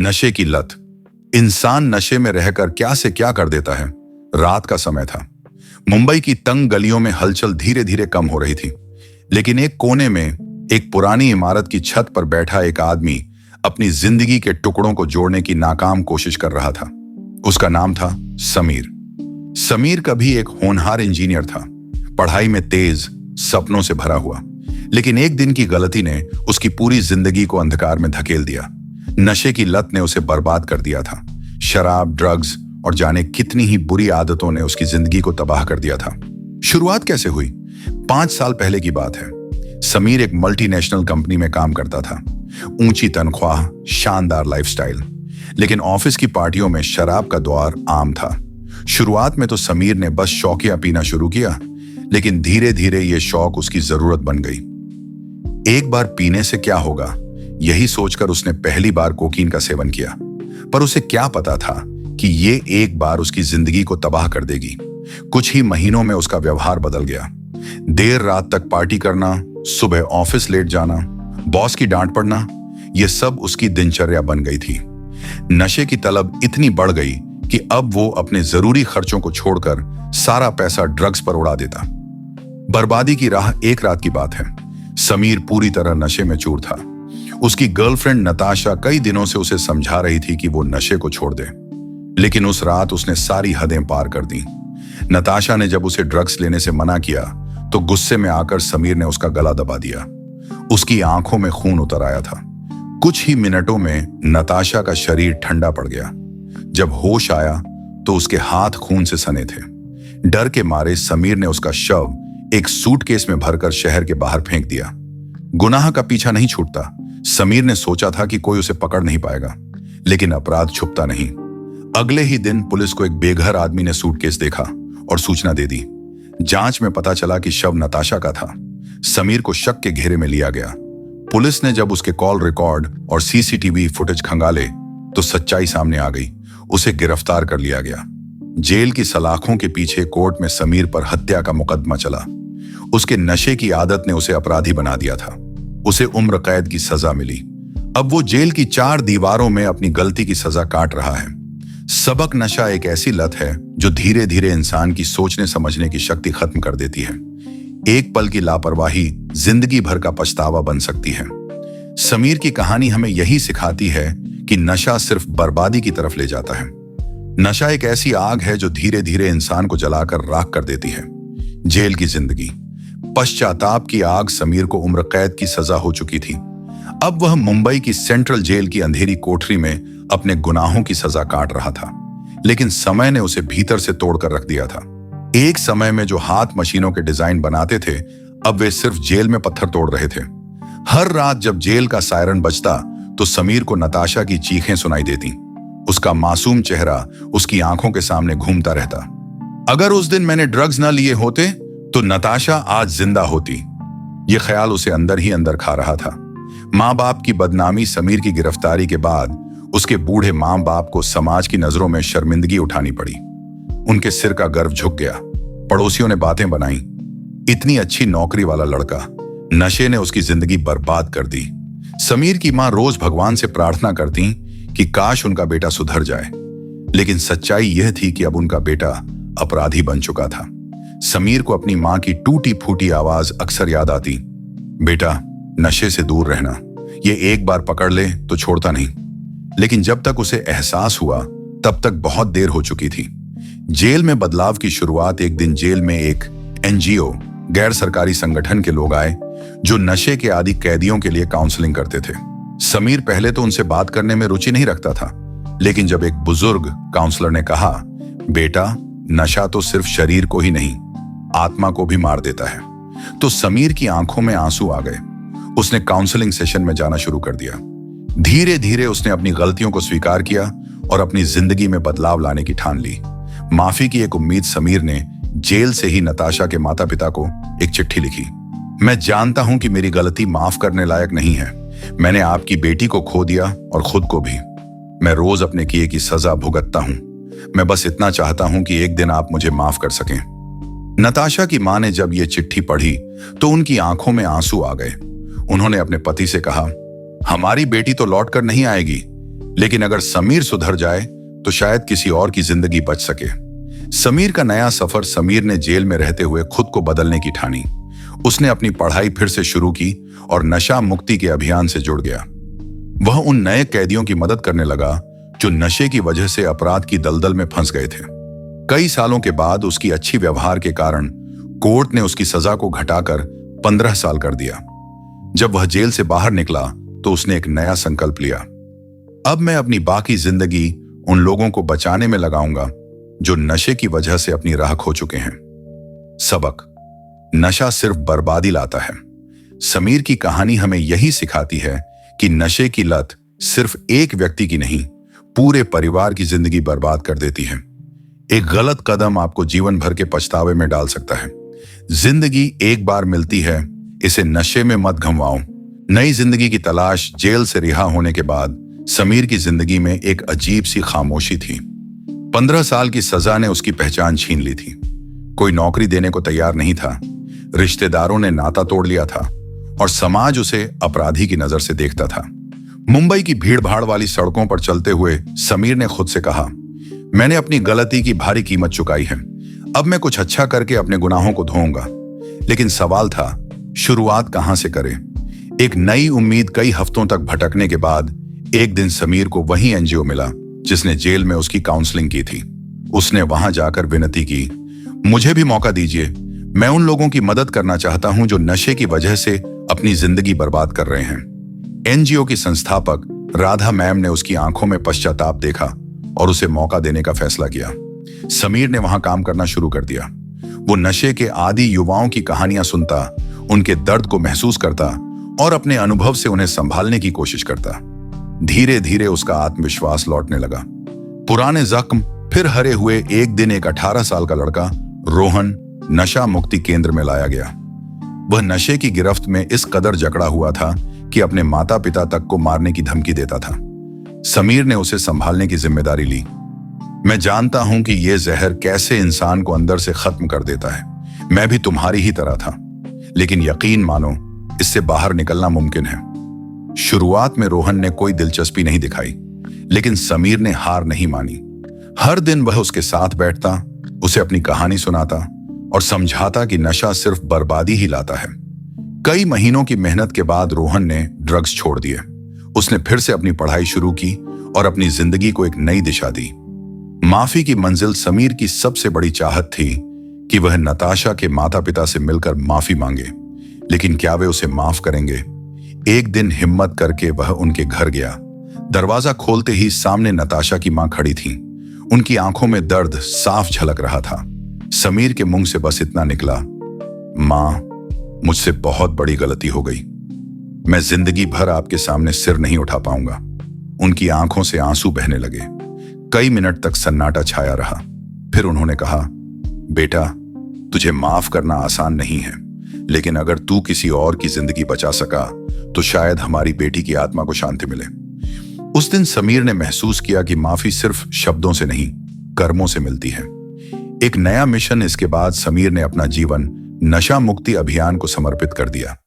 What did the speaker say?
नशे की लत। इंसान नशे में रहकर क्या से क्या कर देता है। रात का समय था। मुंबई की तंग गलियों में हलचल धीरे धीरे कम हो रही थी, लेकिन एक कोने में एक पुरानी इमारत की छत पर बैठा एक आदमी अपनी जिंदगी के टुकड़ों को जोड़ने की नाकाम कोशिश कर रहा था। उसका नाम था समीर। समीर कभी एक होनहार इंजीनियर था, पढ़ाई में तेज, सपनों से भरा हुआ। लेकिन एक दिन की गलती ने उसकी पूरी जिंदगी को अंधकार में धकेल दिया। नशे की लत ने उसे बर्बाद कर दिया था। शराब, ड्रग्स और जाने कितनी ही बुरी आदतों ने उसकी जिंदगी को तबाह कर दिया था। शुरुआत कैसे हुई? 5 साल पहले की बात है। समीर एक मल्टीनेशनल कंपनी में काम करता था। ऊंची तनख्वाह, शानदार लाइफस्टाइल, लेकिन ऑफिस की पार्टियों में शराब का दौर आम था। शुरुआत में तो समीर ने बस शौकिया पीना शुरू किया, लेकिन धीरे धीरे यह शौक उसकी जरूरत बन गई। एक बार पीने से क्या होगा, यही सोचकर उसने पहली बार कोकीन का सेवन किया। पर उसे क्या पता था कि ये एक बार उसकी जिंदगी को तबाह कर देगी। कुछ ही महीनों में उसका व्यवहार बदल गया। देर रात तक पार्टी करना, सुबह ऑफिस लेट जाना, बॉस की डांट पड़ना, यह सब उसकी दिनचर्या बन गई थी। नशे की तलब इतनी बढ़ गई कि अब वो अपने जरूरी खर्चों को छोड़कर सारा पैसा ड्रग्स पर उड़ा देता। बर्बादी की राह एक रात की बात है। समीर पूरी तरह नशे में चूर था। उसकी गर्लफ्रेंड नताशा कई दिनों से उसे समझा रही थी कि वो नशे को छोड़ दे, लेकिन उस रात उसने सारी हदें पार कर दी। नताशा ने जब उसे ड्रग्स लेने से मना किया तो गुस्से में आकर समीर ने उसका गला दबा दिया। उसकी आंखों में खून उतर आया था। कुछ ही मिनटों में नताशा का शरीर ठंडा पड़ गया। जब होश आया तो उसके हाथ खून से सने थे। डर के मारे समीर ने उसका शव एक सूटकेस में भरकर शहर के बाहर फेंक दिया। गुनाह का पीछा नहीं छूटता। समीर ने सोचा था कि कोई उसे पकड़ नहीं पाएगा, लेकिन अपराध छुपता नहीं। अगले ही दिन पुलिस को एक बेघर आदमी ने सूटकेस देखा और सूचना दे दी। जांच में पता चला कि शव नताशा का था। समीर को शक के घेरे में लिया गया। पुलिस ने जब उसके कॉल रिकॉर्ड और सीसीटीवी फुटेज खंगाले तो सच्चाई सामने आ गई। उसे गिरफ्तार कर लिया गया। जेल की सलाखों के पीछे कोर्ट में समीर पर हत्या का मुकदमा चला। उसके नशे की आदत ने उसे अपराधी बना दिया था। उसे उम्र कैद की सजा मिली। अब वो जेल की 4 दीवारों में अपनी गलती की सजा काट रहा है। सबक नशा एक ऐसी लत है जो धीरे धीरे इंसान की सोचने समझने की शक्ति खत्म कर देती है। एक पल की लापरवाही जिंदगी भर का पछतावा बन सकती है। समीर की कहानी हमें यही सिखाती है कि नशा सिर्फ बर्बादी की तरफ ले जाता है। नशा एक ऐसी आग है जो धीरे धीरे इंसान को जलाकर राख कर देती है। जेल की जिंदगी, पश्चाताप की आग। समीर को उम्र कैद की सजा हो चुकी थी। अब वह मुंबई की सेंट्रल जेल की अंधेरी कोठरी में अपने गुनाहों की सजा काट रहा था, लेकिन समय ने उसे भीतर से तोड़कर रख दिया था। एक समय में जो हाथ मशीनों के डिजाइन बनाते थे, अब वे सिर्फ जेल में पत्थर तोड़ रहे थे। हर रात जब जेल का सायरन बजता तो समीर को नताशा की चीखें सुनाई देती। उसका मासूम चेहरा उसकी आंखों के सामने घूमता रहता। अगर उस दिन मैंने ड्रग्स ना लिए होते तो नताशा आज जिंदा होती। यह ख्याल उसे अंदर ही अंदर खा रहा था। माँ बाप की बदनामी। समीर की गिरफ्तारी के बाद उसके बूढ़े माँ बाप को समाज की नजरों में शर्मिंदगी उठानी पड़ी। उनके सिर का गर्व झुक गया। पड़ोसियों ने बातें बनाई, इतनी अच्छी नौकरी वाला लड़का, नशे ने उसकी जिंदगी बर्बाद कर दी। समीर की माँ रोज भगवान से प्रार्थना करती कि काश उनका बेटा सुधर जाए, लेकिन सच्चाई यह थी कि अब उनका बेटा अपराधी बन चुका था। समीर को अपनी माँ की टूटी फूटी आवाज अक्सर याद आती, बेटा नशे से दूर रहना, ये एक बार पकड़ ले तो छोड़ता नहीं। लेकिन जब तक उसे एहसास हुआ तब तक बहुत देर हो चुकी थी। जेल में बदलाव की शुरुआत एक दिन जेल में एक एनजीओ, गैर सरकारी संगठन के लोग आए जो नशे के आदी कैदियों के लिए काउंसलिंग करते थे। समीर पहले तो उनसे बात करने में रुचि नहीं रखता था, लेकिन जब एक बुजुर्ग काउंसलर ने कहा, बेटा नशा तो सिर्फ शरीर को ही नहीं आत्मा को भी मार देता है, तो समीर की आंखों में आंसू आ गए। उसने काउंसलिंग सेशन में जाना शुरू कर दिया। धीरे धीरे उसने अपनी गलतियों को स्वीकार किया और अपनी जिंदगी में बदलाव लाने की ठान ली। माफी की एक उम्मीद समीर ने जेल से ही नताशा के माता पिता को एक चिट्ठी लिखी। मैं जानता हूं कि मेरी गलती माफ करने लायक नहीं है। मैंने आपकी बेटी को खो दिया और खुद को भी। मैं रोज अपने किए की सजा भुगतता हूं। मैं बस इतना चाहता हूं कि एक दिन आप मुझे माफ कर सकें। नताशा की मां ने जब यह चिट्ठी पढ़ी तो उनकी आंखों में आंसू आ गए। उन्होंने अपने पति से कहा, हमारी बेटी तो लौट कर नहीं आएगी, लेकिन अगर समीर सुधर जाए तो शायद किसी और की जिंदगी बच सके। समीर का नया सफर। समीर ने जेल में रहते हुए खुद को बदलने की ठानी। उसने अपनी पढ़ाई फिर से शुरू की और नशा मुक्ति के अभियान से जुड़ गया। वह उन नए कैदियों की मदद करने लगा जो नशे की वजह से अपराध की दलदल में फंस गए थे। कई सालों के बाद उसकी अच्छी व्यवहार के कारण कोर्ट ने उसकी सजा को घटाकर 15 साल कर दिया। जब वह जेल से बाहर निकला तो उसने एक नया संकल्प लिया। अब मैं अपनी बाकी जिंदगी उन लोगों को बचाने में लगाऊंगा जो नशे की वजह से अपनी राह खो चुके हैं। सबक: नशा सिर्फ बर्बादी लाता है। समीर की कहानी हमें यही सिखाती है कि नशे की लत सिर्फ एक व्यक्ति की नहीं, पूरे परिवार की जिंदगी बर्बाद कर देती है। एक गलत कदम आपको जीवन भर के पछतावे में डाल सकता है। जिंदगी एक बार मिलती है, इसे नशे में मत गंवाओ। नई जिंदगी की तलाश। जेल से रिहा होने के बाद समीर की जिंदगी में एक अजीब सी खामोशी थी। 15 साल की सजा ने उसकी पहचान छीन ली थी। कोई नौकरी देने को तैयार नहीं था, रिश्तेदारों ने नाता तोड़ लिया था और समाज उसे अपराधी की नजर से देखता था। मुंबई की भीड़-भाड़ वाली सड़कों पर चलते हुए समीर ने खुद से कहा, मैंने अपनी गलती की भारी कीमत चुकाई है। अब मैं कुछ अच्छा करके अपने गुनाहों को धोऊंगा। लेकिन सवाल था, शुरुआत कहां से करें? एक नई उम्मीद। कई हफ्तों तक भटकने के बाद एक दिन समीर को वही एनजीओ मिला जिसने जेल में उसकी काउंसलिंग की थी। उसने वहां जाकर विनती की, मुझे भी मौका दीजिए। मैं उन लोगों की मदद करना चाहता हूं जो नशे की वजह से अपनी जिंदगी बर्बाद कर रहे हैं। एनजीओ की संस्थापक राधा मैम ने उसकी आंखों में पश्चाताप देखा और उसे मौका देने का फैसला किया। समीर ने वहां काम करना शुरू कर दिया। वो नशे के आदी युवाओं की कहानियां सुनता, उनके दर्द को महसूस करता और अपने अनुभव से उन्हें संभालने की कोशिश करता। धीरे धीरे उसका आत्मविश्वास लौटने लगा। पुराने जख्म फिर हरे हुए। एक दिन एक 18 साल का लड़का रोहन नशा मुक्ति केंद्र में लाया गया। वह नशे की गिरफ्त में इस कदर जकड़ा हुआ था कि अपने माता पिता तक को मारने की धमकी देता था। समीर ने उसे संभालने की जिम्मेदारी ली। मैं जानता हूं कि यह जहर कैसे इंसान को अंदर से खत्म कर देता है। मैं भी तुम्हारी ही तरह था, लेकिन यकीन मानो, इससे बाहर निकलना मुमकिन है। शुरुआत में रोहन ने कोई दिलचस्पी नहीं दिखाई, लेकिन समीर ने हार नहीं मानी। हर दिन वह उसके साथ बैठता, उसे अपनी कहानी सुनाता और समझाता कि नशा सिर्फ बर्बादी ही लाता है। कई महीनों की मेहनत के बाद रोहन ने ड्रग्स छोड़ दिए। उसने फिर से अपनी पढ़ाई शुरू की और अपनी जिंदगी को एक नई दिशा दी। माफी की मंजिल। समीर की सबसे बड़ी चाहत थी कि वह नताशा के माता पिता से मिलकर माफी मांगे, लेकिन क्या वे उसे माफ करेंगे? एक दिन हिम्मत करके वह उनके घर गया। दरवाजा खोलते ही सामने नताशा की मां खड़ी थी। उनकी आंखों में दर्द साफ झलक रहा था। समीर के मुंह से बस इतना निकला, मां, मुझसे बहुत बड़ी गलती हो गई। मैं जिंदगी भर आपके सामने सिर नहीं उठा पाऊंगा। उनकी आंखों से आंसू बहने लगे। कई मिनट तक सन्नाटा छाया रहा। फिर उन्होंने कहा, बेटा, तुझे माफ करना आसान नहीं है, लेकिन अगर तू किसी और की जिंदगी बचा सका तो शायद हमारी बेटी की आत्मा को शांति मिले। उस दिन समीर ने महसूस किया कि माफी सिर्फ शब्दों से नहीं, कर्मों से मिलती है। एक नया मिशन। इसके बाद समीर ने अपना जीवन नशा मुक्ति अभियान को समर्पित कर दिया।